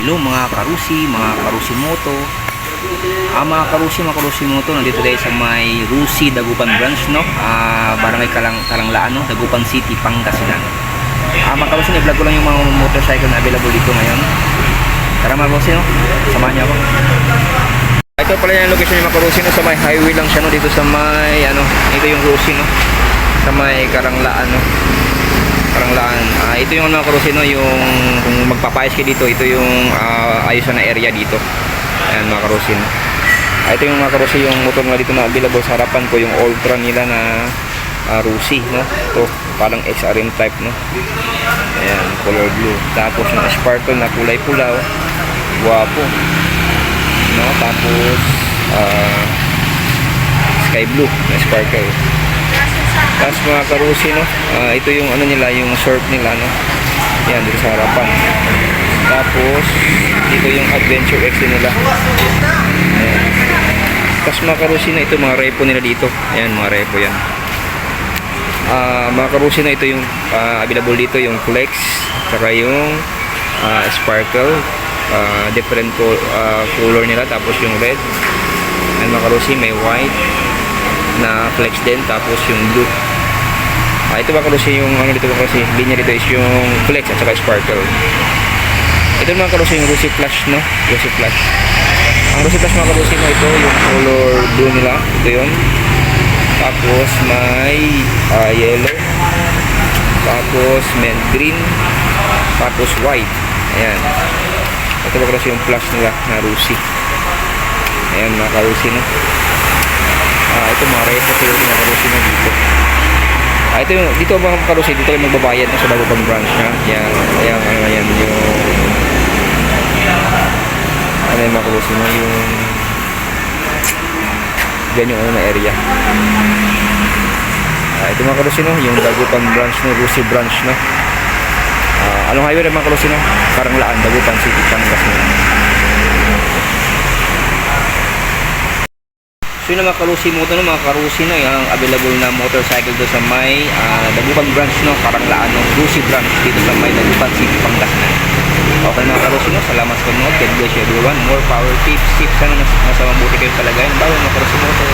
Hello mga karusi, mga karusi moto. Mga karusi moto, nandito tayo sa may Rusi Dagupan branch, no? Barangay Kalanglaan, no? Dagupan City, Pangasinan. Mga karusi, i-vlog ko lang yung mga motorcycle na available dito ngayon. Tara mga karusi, no? Samahan niyo ako. Ito pala yung location ng mga karusi, no? Sa may highway lang siya, no? Dito sa may, ito yung Rusi, no? Sa may Kalanglaan, no? Ito yung mga karusi, no? Yung kung magpapayos kayo dito, ito yung ayusan na area dito. Ayan mga karusi, no? Ito yung mga karusi, yung motor nga dito na available sa harapan ko, yung Ultra nila na Rusi, no? Ito parang XRM type, no? Ayan, color blue. Tapos yung Sparkle na kulay pula, oh. Guwapo, no? Tapos sky blue na Sparkle. Tapos mga karusi, no? Ito yung ano nila, yung surf nila, no? Yan dito sa harapan. Tapos dito yung Adventure X nila. Ayan. Tapos mga karusi, na ito mga repo nila dito. Ayan mga repo yan. Mga karusi, na ito yung available dito, yung Flex, saka yung Sparkle, different color nila. Tapos yung red. Ayan mga karusi, may white na Flex din, tapos yung blue. Ito mga karusi, yung ano dito kasi linya dito is yung Flex at saka Sparkle. Ito mga karusi, yung Rusi Plus, no? Rusi Plus. Ang Rusi Plus mga karusi mo, ito yung color blue nila, ito yun. Tapos may yellow, tapos mint green, tapos white. Ayan, ito mga karusi yung plus nila na Rusi. Ayan mga karusi, no? Ito mga repo sila mga karusi na dito. Ito yung, dito mga karusi, dito kayo magbabayad sa Dagupan branch na. Ayan yung ano yung mga karusi na yung dyan yung ano na area. Ito mga karusi, no? Yung Dagupan branch, no? Rusi branch, no? Anong highway rin mga karusi, no? Kalanglaan, Dagupan City, Pangasinan. So yun mga karusi moto, no? Mga karusi, no? Yung available na motorcycle do sa may Dagupan branch, no? Kalanglaan, no? Rusi branch dito sa may Dagupan City, Pangasinan. Okay mga karusi, no? Salamat sa panonood. God bless you everyone. More power, tips. Sana nasa mabuti kayo palagayan. Bawal mga karusi moto.